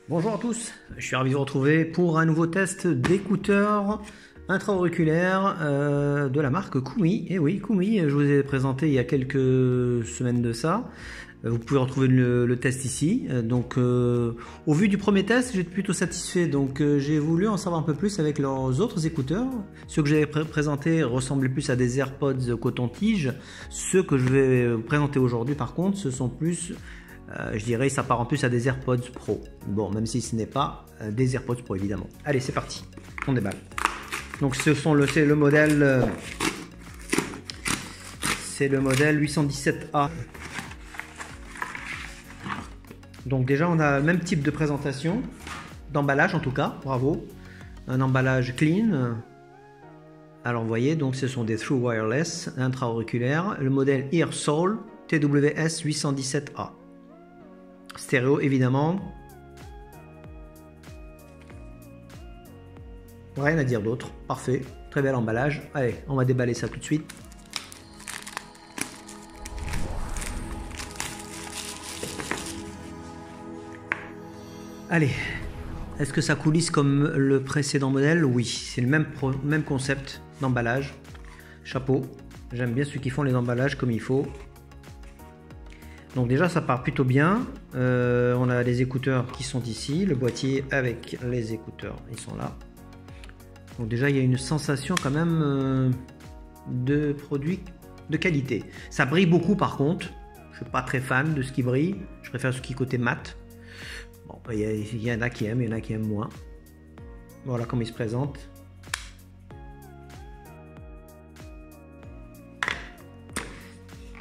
Bonjour à tous, je suis ravi de vous retrouver pour un nouveau test d'écouteurs intra-auriculaires de la marque Koumi. Et oui, Koumi, je vous ai présenté il y a quelques semaines de ça. Vous pouvez retrouver le test ici. Donc, au vu du premier test, j'étais plutôt satisfait. Donc, j'ai voulu en savoir un peu plus avec leurs autres écouteurs. Ceux que j'avais présentés ressemblaient plus à des AirPods coton-tige. Ceux que je vais présenter aujourd'hui, par contre, ce sont plus... je dirais, ça part en plus à des AirPods Pro. Bon, même si ce n'est pas des AirPods Pro, évidemment. Allez, c'est parti. On déballe. Donc, c'est le modèle 817A. Donc, déjà, on a le même type de présentation, d'emballage en tout cas. Bravo. Un emballage clean. Alors, vous voyez, donc, ce sont des True Wireless intra-auriculaires. Le modèle Earsoul TWS 817A. Stéréo évidemment. Rien à dire d'autre. Parfait. Très bel emballage. Allez, on va déballer ça tout de suite. Allez. Est-ce que ça coulisse comme le précédent modèle? Oui, c'est le même concept d'emballage. Chapeau. J'aime bien ceux qui font les emballages comme il faut. Donc déjà ça part plutôt bien, on a les écouteurs qui sont ici, le boîtier avec les écouteurs, ils sont là. Donc déjà il y a une sensation quand même de produit de qualité. Ça brille beaucoup par contre, je suis pas très fan de ce qui brille, je préfère ce qui est côté mat. Bon, il y en a qui aiment, il y en a qui aiment moins. Voilà comment il se présente.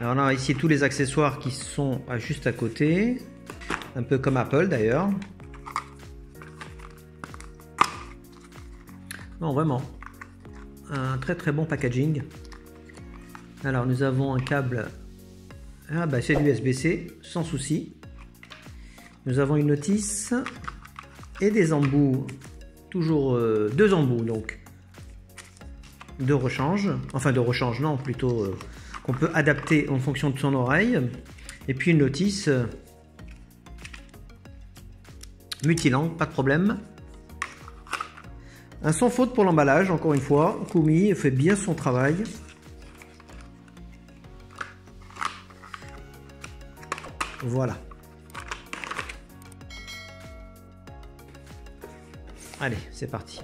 Alors on a ici tous les accessoires qui sont juste à côté, un peu comme Apple d'ailleurs. Non, vraiment, un très bon packaging. Alors nous avons un câble, c'est l'USB-C, sans souci. Nous avons une notice et des embouts, toujours deux embouts donc, de rechange, enfin de rechange non, plutôt... on peut adapter en fonction de son oreille, et puis une notice multilangue, pas de problème. Un sans faute pour l'emballage, encore une fois, Koumi fait bien son travail. Voilà. Allez, c'est parti.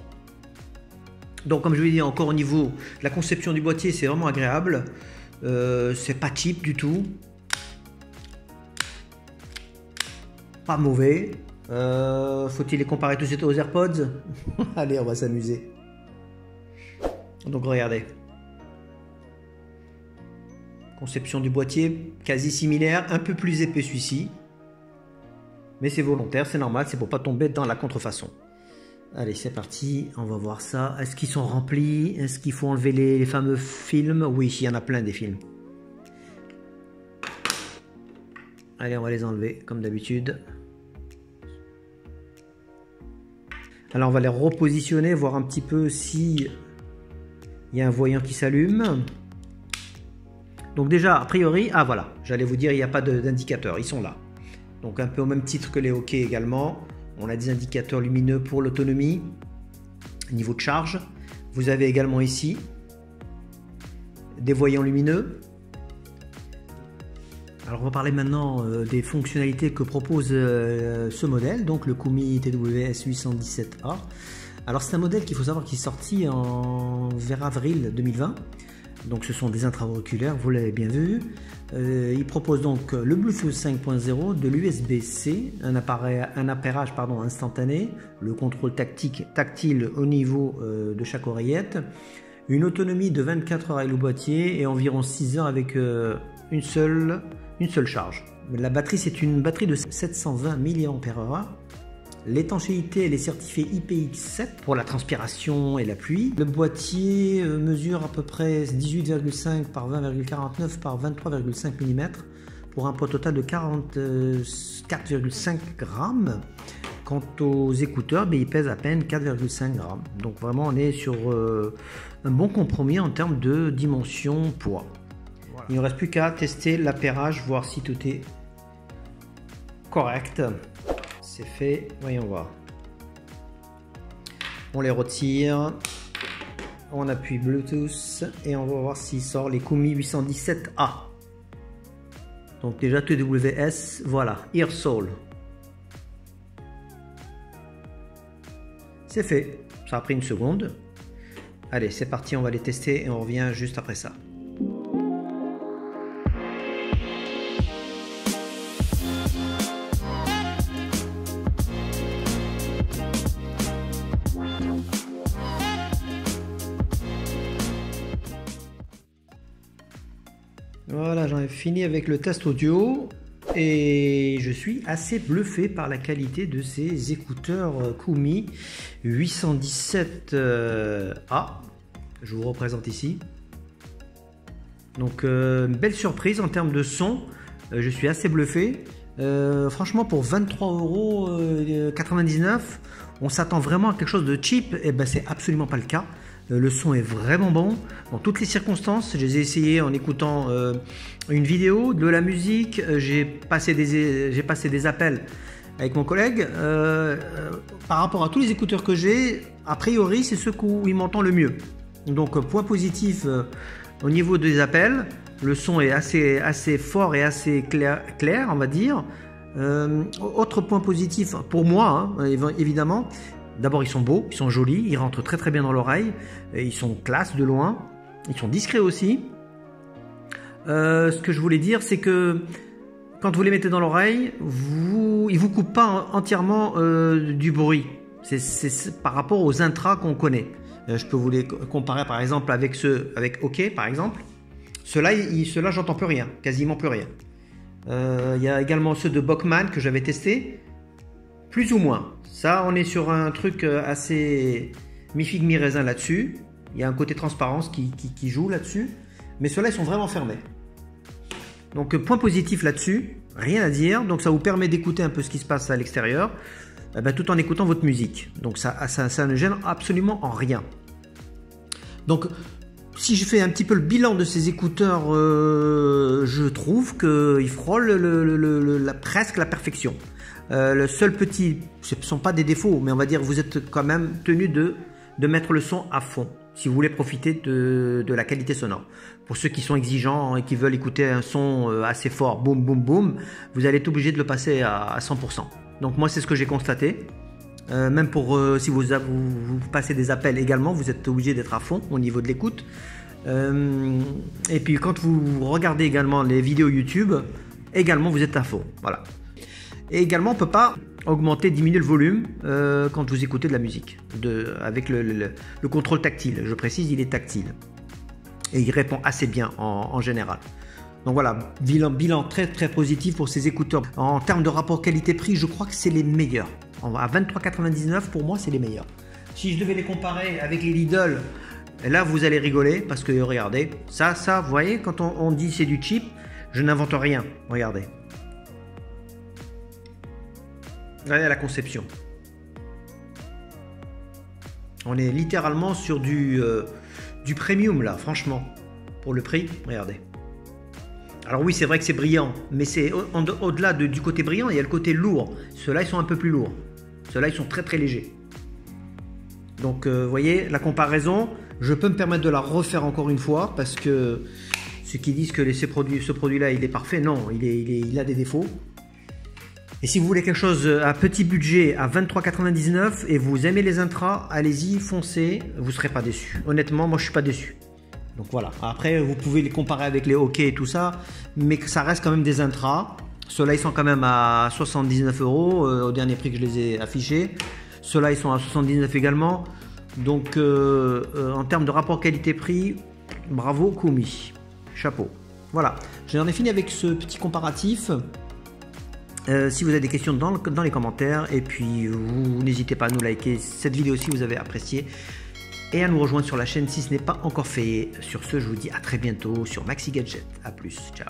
Donc comme je vous l'ai dit, encore au niveau de la conception du boîtier, c'est vraiment agréable. C'est pas cheap du tout, pas mauvais. Faut-il les comparer tout de suite aux AirPods? Allez, on va s'amuser. Donc regardez, conception du boîtier quasi similaire, un peu plus épais celui-ci, mais c'est volontaire, c'est normal, c'est pour pas tomber dans la contrefaçon. Allez, c'est parti, on va voir ça. Est-ce qu'ils sont remplis? Est-ce qu'il faut enlever les fameux films? Oui, il y en a plein des films. Allez, on va les enlever, comme d'habitude. Alors, on va les repositionner, voir un petit peu si il y a un voyant qui s'allume. Donc déjà, a priori, ah voilà, j'allais vous dire, il n'y a pas d'indicateur, ils sont là. Donc un peu au même titre que les hockey également. On a des indicateurs lumineux pour l'autonomie, niveau de charge. Vous avez également ici des voyants lumineux. Alors on va parler maintenant des fonctionnalités que propose ce modèle, donc le Koumi TWS 817A. Alors c'est un modèle qu'il faut savoir qui est sorti vers avril 2020. Donc ce sont des intra-auriculaires, vous l'avez bien vu. Il propose donc le Bluetooth 5.0, de l'USB-C, un appairage instantané, le contrôle tactile au niveau de chaque oreillette, une autonomie de 24 heures avec le boîtier et environ 6 heures avec une seule charge. La batterie, c'est une batterie de 720 mAh. L'étanchéité, elle est certifiée IPX7 pour la transpiration et la pluie. Le boîtier mesure à peu près 18,5 par 20,49 par 23,5 mm pour un poids total de 44,5 grammes. Quant aux écouteurs, ils pèsent à peine 4,5 grammes. Donc vraiment, on est sur un bon compromis en termes de dimension poids. Voilà. Il ne reste plus qu'à tester l'appairage, voir si tout est correct. C'est fait, voyons voir. On les retire, on appuie Bluetooth et on va voir s'il sort les Koumi 817A. Donc déjà TWS, voilà, Earsoul. C'est fait, ça a pris une seconde. Allez, c'est parti, on va les tester et on revient juste après ça. Voilà, j'en ai fini avec le test audio et je suis assez bluffé par la qualité de ces écouteurs Koumi 817A. Je vous représente ici. Donc, belle surprise en termes de son. Je suis assez bluffé. Franchement, pour 23,99 €, on s'attend vraiment à quelque chose de cheap. Et ben, c'est absolument pas le cas. Le son est vraiment bon dans toutes les circonstances. Je les ai essayés en écoutant une vidéo, de la musique. J'ai passé des appels avec mon collègue. Par rapport à tous les écouteurs que j'ai, a priori, c'est ceux où il m'entend le mieux. Donc, point positif au niveau des appels. Le son est assez fort et assez clair, on va dire. Autre point positif pour moi, hein, évidemment. D'abord, ils sont beaux, ils sont jolis, ils rentrent très bien dans l'oreille, ils sont classe de loin, ils sont discrets aussi. Ce que je voulais dire, c'est que quand vous les mettez dans l'oreille, ils vous coupent pas entièrement du bruit. C'est par rapport aux intras qu'on connaît. Je peux vous les comparer par exemple avec ceux avec OK par exemple. Ceux-là, j'entends plus rien, quasiment plus rien. Il y a également ceux de Bachmann que j'avais testés, plus ou moins. Ça, on est sur un truc assez mi-figue, mi-raisin là-dessus. Il y a un côté transparence qui joue là-dessus. Mais ceux-là, ils sont vraiment fermés. Donc, point positif là-dessus, rien à dire. Donc, ça vous permet d'écouter un peu ce qui se passe à l'extérieur, tout en écoutant votre musique. Donc, ça ne gêne absolument en rien. Donc, si je fais un petit peu le bilan de ces écouteurs, je trouve qu'ils frôlent presque la perfection. Le seul petit, ce ne sont pas des défauts, mais on va dire vous êtes quand même tenu de mettre le son à fond si vous voulez profiter de la qualité sonore. Pour ceux qui sont exigeants et qui veulent écouter un son assez fort, boum boum boum, vous allez être obligé de le passer à 100%. Donc moi c'est ce que j'ai constaté. Même pour si vous passez des appels également, vous êtes obligé d'être à fond au niveau de l'écoute. Et puis quand vous regardez également les vidéos YouTube, également vous êtes à fond. Voilà. Et également, on ne peut pas augmenter, diminuer le volume quand vous écoutez de la musique, avec le contrôle tactile. Je précise, il est tactile. Et il répond assez bien en général. Donc voilà, bilan très positif pour ces écouteurs. En termes de rapport qualité-prix, je crois que c'est les meilleurs. À 23,99 €, pour moi, c'est les meilleurs. Si je devais les comparer avec les Lidl, là, vous allez rigoler parce que regardez, ça, vous voyez, quand on dit c'est du cheap, je n'invente rien. Regardez. Regardez la conception. On est littéralement sur du premium là, franchement. Pour le prix, regardez. Alors oui, c'est vrai que c'est brillant, mais c'est au-delà du côté brillant, il y a le côté lourd. Ceux-là, ils sont un peu plus lourds. Ceux-là, ils sont très légers. Donc, vous voyez, la comparaison, je peux me permettre de la refaire encore une fois, parce que ceux qui disent que ce produit-là, il est parfait, non, il a des défauts. Et si vous voulez quelque chose à petit budget à 23,99 € et vous aimez les intras, allez-y, foncez, vous ne serez pas déçus. Honnêtement, moi je ne suis pas déçu. Donc voilà, après vous pouvez les comparer avec les OK et tout ça, mais ça reste quand même des intras. Ceux-là ils sont quand même à 79 € au dernier prix que je les ai affichés. Ceux-là ils sont à 79 également. Donc en termes de rapport qualité-prix, bravo Koumi, chapeau. Voilà, j'en ai fini avec ce petit comparatif. Si vous avez des questions dans les commentaires, et puis vous n'hésitez pas à nous liker cette vidéo si vous avez apprécié et à nous rejoindre sur la chaîne si ce n'est pas encore fait. Sur ce, je vous dis à très bientôt sur Maxi Gadget. A plus, ciao.